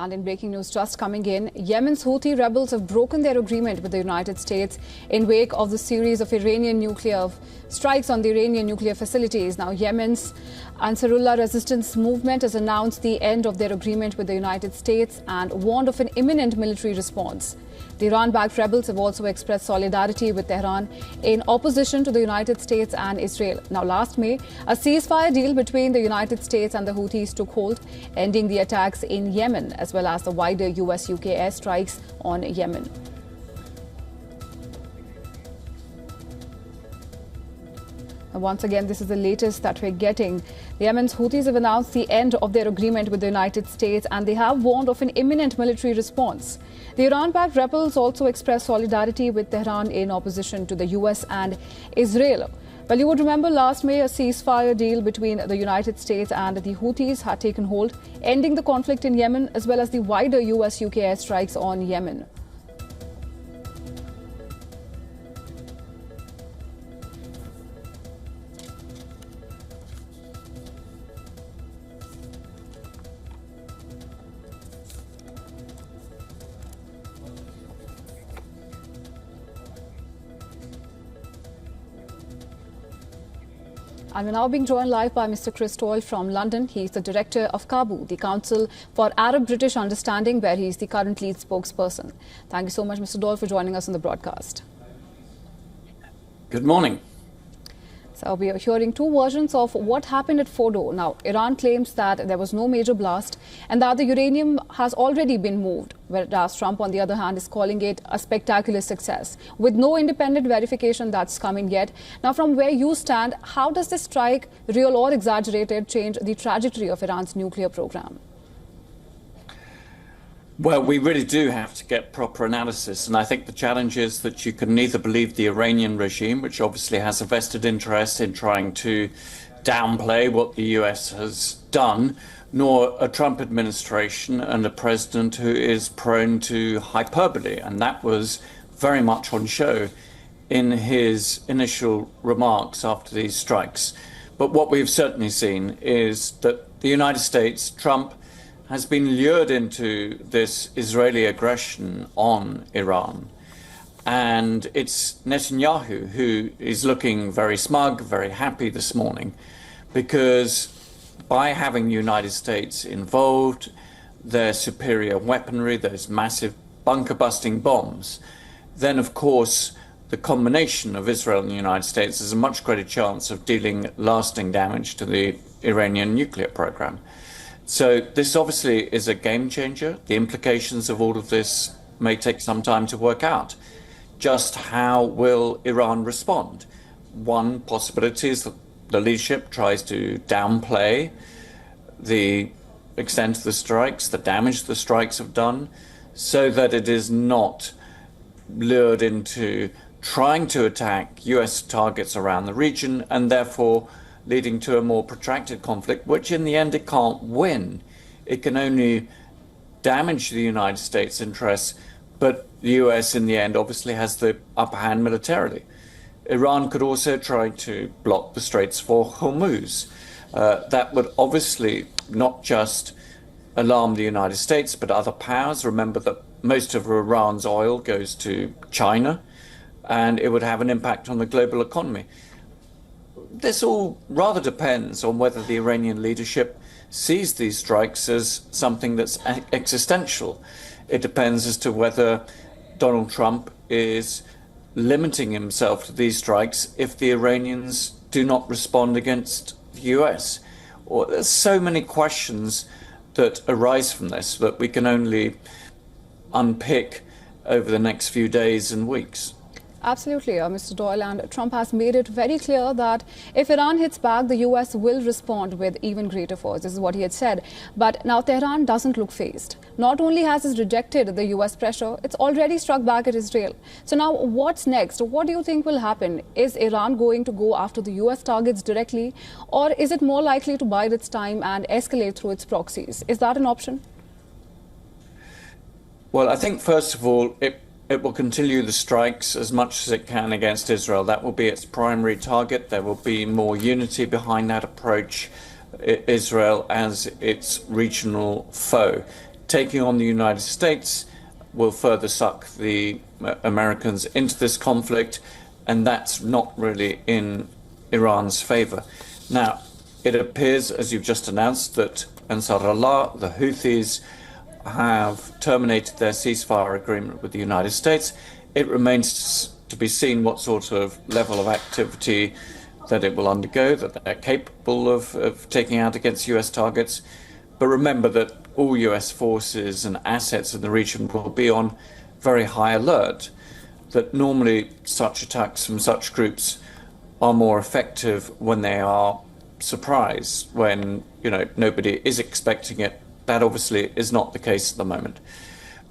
And in breaking news just coming in, Yemen's Houthi rebels have broken their agreement with the United States in wake of the series of Iranian nuclear strikes on the Iranian nuclear facilities. Now, Yemen's Ansarullah resistance movement has announced the end of their agreement with the United States and warned of an imminent military response. The Iran-backed rebels have also expressed solidarity with Tehran in opposition to the United States and Israel. Now, last May, a ceasefire deal between the United States and the Houthis took hold, ending the attacks in Yemen, as well as the wider US-UK airstrikes on Yemen. And once again, this is the latest that we're getting. The Yemen's Houthis have announced the end of their agreement with the United States, and they have warned of an imminent military response. The Iran-backed rebels also expressed solidarity with Tehran in opposition to the US and Israel. Well, you would remember last May, a ceasefire deal between the United States and the Houthis had taken hold, ending the conflict in Yemen, as well as the wider US-UK airstrikes on Yemen. And we're now being joined live by Mr. Chris Doyle from London. He's the director of CABU, the Council for Arab-British Understanding, where he's the current lead spokesperson. Thank you so much, Mr. Doyle, for joining us on the broadcast. Good morning. So we are hearing two versions of what happened at Fordo. Now, Iran claims that there was no major blast and that the uranium has already been moved, whereas Trump, on the other hand, is calling it a spectacular success, with no independent verification that's coming yet. Now, from where you stand, how does this strike, real or exaggerated, change the trajectory of Iran's nuclear program? Well, we really do have to get proper analysis. And I think the challenge is that you can neither believe the Iranian regime, which obviously has a vested interest in trying to downplay what the US has done, nor a Trump administration and a president who is prone to hyperbole. And that was very much on show in his initial remarks after these strikes. But what we've certainly seen is that the United States, Trump, has been lured into this Israeli aggression on Iran. And it's Netanyahu who is looking very smug, very happy this morning, because by having the United States involved, their superior weaponry, those massive bunker-busting bombs, then of course the combination of Israel and the United States has a much greater chance of dealing lasting damage to the Iranian nuclear program. So this obviously is a game changer. The implications of all of this may take some time to work out. Just how will Iran respond? One possibility is that the leadership tries to downplay the extent of the strikes, the damage the strikes have done, so that it is not lured into trying to attack US targets around the region and therefore leading to a more protracted conflict, which in the end it can't win. It can only damage the United States' interests, but the US in the end obviously has the upper hand militarily. Iran could also try to block the Straits for Hormuz. That would obviously not just alarm the United States, but other powers. Remember that most of Iran's oil goes to China, and it would have an impact on the global economy. This all rather depends on whether the Iranian leadership sees these strikes as something that's existential. It depends as to whether Donald Trump is limiting himself to these strikes if the Iranians do not respond against the US. Or there's so many questions that arise from this that we can only unpick over the next few days and weeks. Absolutely, Mr. Doyle, and Trump has made it very clear that if Iran hits back, the US will respond with even greater force. This is what he had said. But now Tehran doesn't look phased. Not only has it rejected the US pressure, it's already struck back at Israel. So now what's next? What do you think will happen? Is Iran going to go after the US targets directly, or is it more likely to bide its time and escalate through its proxies? Is that an option? Well, I think first of all, it will continue the strikes as much as it can against Israel. That will be its primary target. There will be more unity behind that approach, Israel as its regional foe. taking on the United States will further suck the Americans into this conflict, and that's not really in Iran's favor. Now, it appears, as you've just announced, that Ansar Allah, the Houthis, have terminated their ceasefire agreement with the United States. It remains to be seen what sort of level of activity that it will undergo, that they're capable of taking out against US targets. But remember that all US forces and assets in the region will be on very high alert, that normally such attacks from such groups are more effective when they are surprised, when nobody is expecting it. That obviously is not the case at the moment.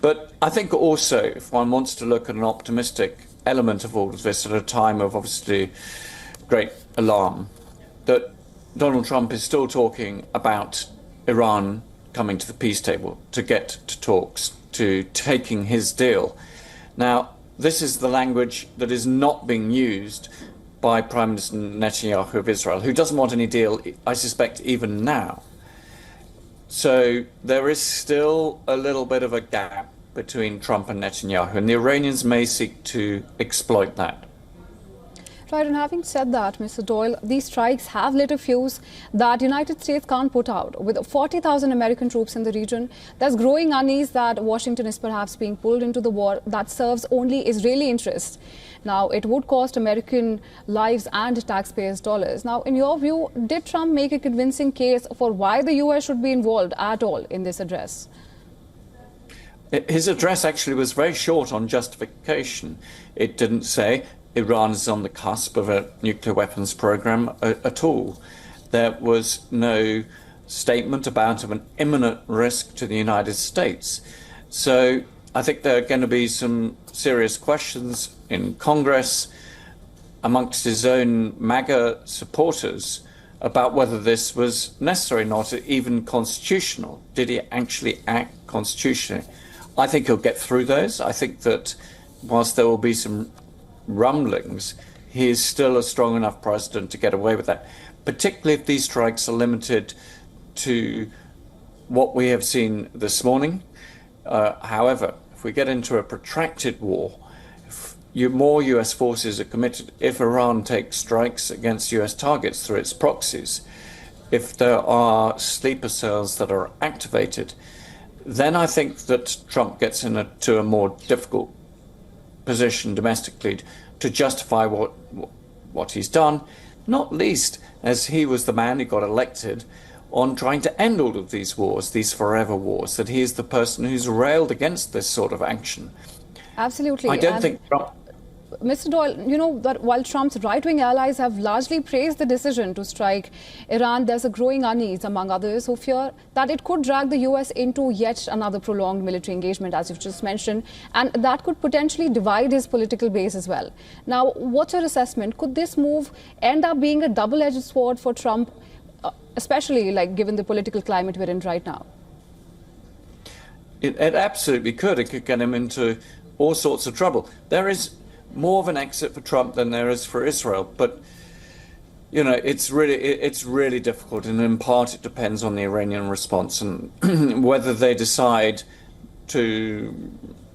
But I think also, if one wants to look at an optimistic element of all of this at a time of obviously great alarm, that Donald Trump is still talking about Iran coming to the peace table, to get to talks, to taking his deal. Now, this is the language that is not being used by Prime Minister Netanyahu of Israel, who doesn't want any deal, I suspect, even now. So there is still a little bit of a gap between Trump and Netanyahu, and the Iranians may seek to exploit that. Right, and having said that, Mr. Doyle, these strikes have lit a fuse that United States can't put out. With 40,000 American troops in the region, there's growing unease that Washington is perhaps being pulled into the war that serves only Israeli interests. Now, it would cost American lives and taxpayers' dollars. Now, in your view, did Trump make a convincing case for why the U.S. should be involved at all in this address? His address actually was very short on justification. It didn't say Iran is on the cusp of a nuclear weapons program at all. There was no statement about an imminent risk to the United States. So I think there are going to be some serious questions in Congress amongst his own MAGA supporters about whether this was necessary, not even constitutional. Did he actually act constitutionally? I think he'll get through those. I think that whilst there will be some rumblings, he is still a strong enough president to get away with that, particularly if these strikes are limited to what we have seen this morning. However, if we get into a protracted war, if more US forces are committed, if Iran takes strikes against US targets through its proxies, if there are sleeper cells that are activated, then I think that Trump gets into a more difficult position domestically to justify what he's done, not least as he was the man who got elected on trying to end all of these wars, these forever wars, that he is the person who's railed against this sort of action. Absolutely. I don't think Trump... Mr. Doyle, you know that while Trump's right-wing allies have largely praised the decision to strike Iran, there's a growing unease among others who fear that it could drag the US into yet another prolonged military engagement, as you've just mentioned, and that could potentially divide his political base as well. Now, what's your assessment? Could this move end up being a double-edged sword for Trump, especially given the political climate we're in right now? It absolutely could. It could get him into all sorts of trouble. There is more of an exit for Trump than there is for Israel, but it's really difficult, and in part it depends on the Iranian response and whether they decide to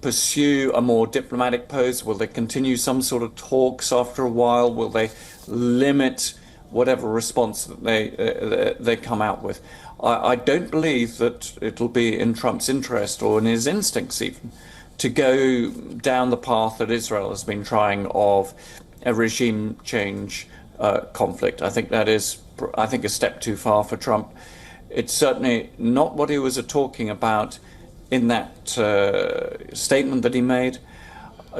pursue a more diplomatic pose. Will they continue some sort of talks after a while? Will they limit whatever response that they come out with? I don't believe that it'll be in Trump's interest or in his instincts even to go down the path that Israel has been trying of a regime change conflict. I think that is, a step too far for Trump. It's certainly not what he was talking about in that statement that he made.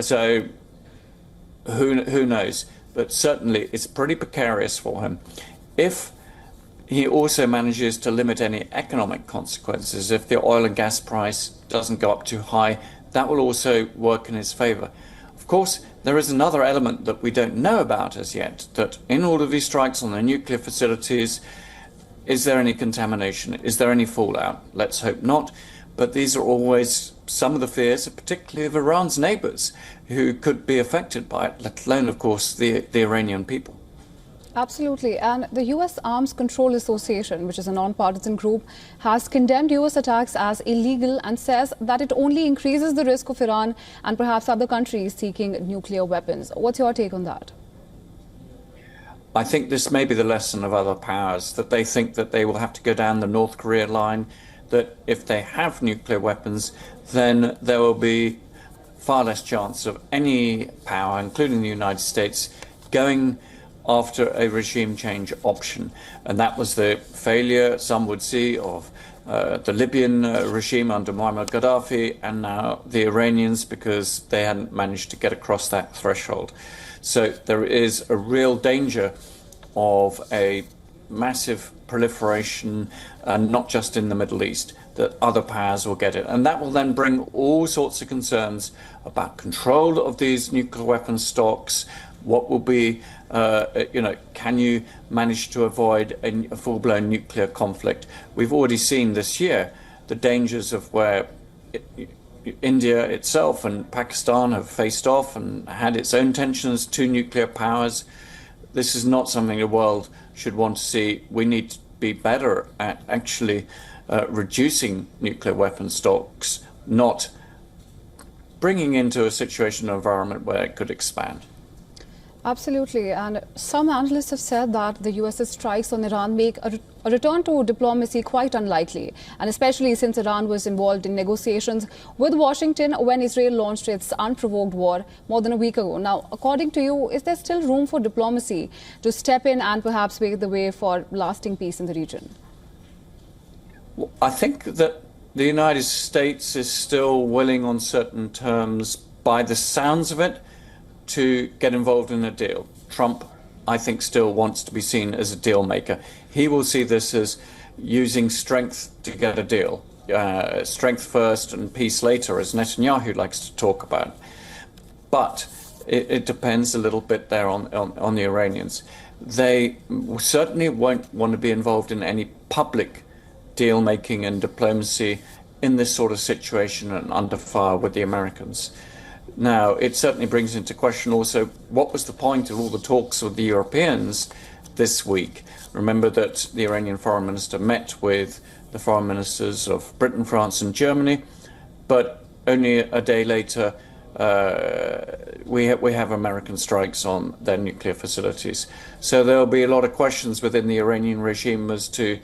So who knows? But certainly it's pretty precarious for him. If he also manages to limit any economic consequences, if the oil and gas price doesn't go up too high, that will also work in his favor. Of course, there is another element that we don't know about as yet, that in all of these strikes on the nuclear facilities, is there any contamination? Is there any fallout? Let's hope not. But these are always some of the fears, particularly of Iran's neighbors, who could be affected by it, let alone, of course, the Iranian people. Absolutely. And the U.S. Arms Control Association, which is a non-partisan group, has condemned U.S. attacks as illegal and says that it only increases the risk of Iran and perhaps other countries seeking nuclear weapons. What's your take on that? I think this may be the lesson of other powers, that they think that they will have to go down the North Korea line, that if they have nuclear weapons, then there will be far less chance of any power, including the United States, going after a regime change option. And that was the failure, some would see, of the Libyan regime under Muammar Gaddafi, and now the Iranians, because they hadn't managed to get across that threshold. So there is a real danger of a massive proliferation, and not just in the Middle East, that other powers will get it. And that will then bring all sorts of concerns about control of these nuclear weapons stocks. What will be, can you manage to avoid a full-blown nuclear conflict? We've already seen this year the dangers of where India itself and Pakistan have faced off and had its own tensions, two nuclear powers. This is not something the world should want to see. We need to be better at actually reducing nuclear weapon stocks, not bringing into a situation, an environment where it could expand. Absolutely. And some analysts have said that the US's strikes on Iran make a return to diplomacy quite unlikely, and especially since Iran was involved in negotiations with Washington when Israel launched its unprovoked war more than a week ago. Now, according to you, is there still room for diplomacy to step in and perhaps pave the way for lasting peace in the region? Well, I think that the United States is still willing on certain terms, by the sounds of it, to get involved in a deal. Trump, I think, still wants to be seen as a deal maker. He will see this as using strength to get a deal. Strength first and peace later, as Netanyahu likes to talk about. But it depends a little bit there on the Iranians. They certainly won't want to be involved in any public deal making and diplomacy in this sort of situation and under fire with the Americans. Now, it certainly brings into question also what was the point of all the talks with the Europeans this week. Remember that the Iranian foreign minister met with the foreign ministers of Britain, France and Germany, but only a day later we have American strikes on their nuclear facilities. So there will be a lot of questions within the Iranian regime as to,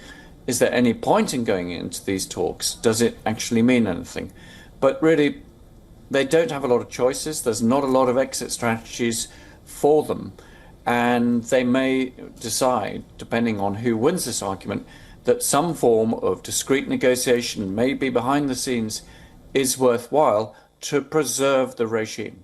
is there any point in going into these talks? Does it actually mean anything? But really, they don't have a lot of choices. There's not a lot of exit strategies for them. And they may decide, depending on who wins this argument, that some form of discreet negotiation, maybe behind the scenes, is worthwhile to preserve the regime.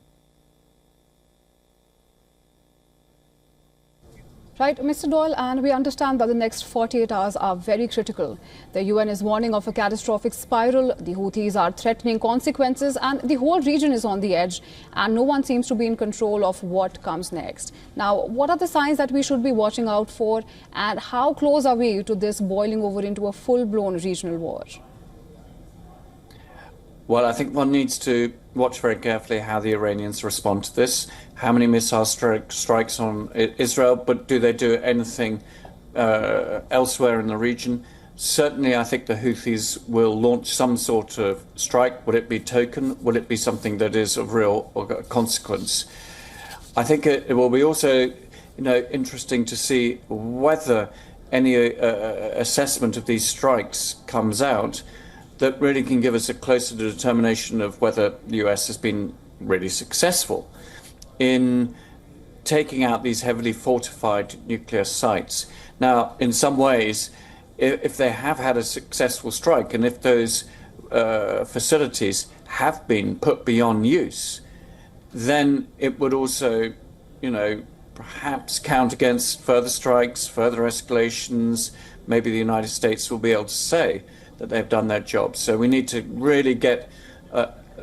Right, Mr. Doyle, and we understand that the next 48 hours are very critical. The UN is warning of a catastrophic spiral, the Houthis are threatening consequences, and the whole region is on the edge, and no one seems to be in control of what comes next. Now, what are the signs that we should be watching out for, and how close are we to this boiling over into a full-blown regional war? Well, I think one needs to watch very carefully how the Iranians respond to this. How many missile strikes on Israel, but do they do anything elsewhere in the region? Certainly, I think the Houthis will launch some sort of strike. Will it be token? Will it be something that is of real consequence? I think it will be also, interesting to see whether any assessment of these strikes comes out that really can give us a closer determination of whether the US has been really successful in taking out these heavily fortified nuclear sites. Now, in some ways, if they have had a successful strike, and if those facilities have been put beyond use, then it would also, perhaps count against further strikes, further escalations. Maybe the United States will be able to say that they've done their job. So we need to really get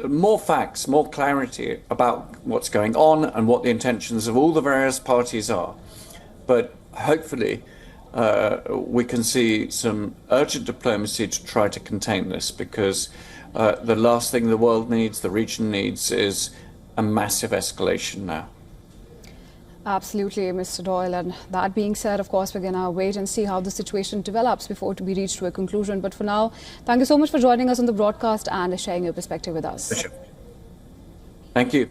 more facts, more clarity about what's going on and what the intentions of all the various parties are. But hopefully we can see some urgent diplomacy to try to contain this, because the last thing the world needs, the region needs, is a massive escalation now. Absolutely, Mr. Doyle. And that being said, of course, we're going to wait and see how the situation develops before we reach to a conclusion. But for now, thank you so much for joining us on the broadcast and sharing your perspective with us. Thank you.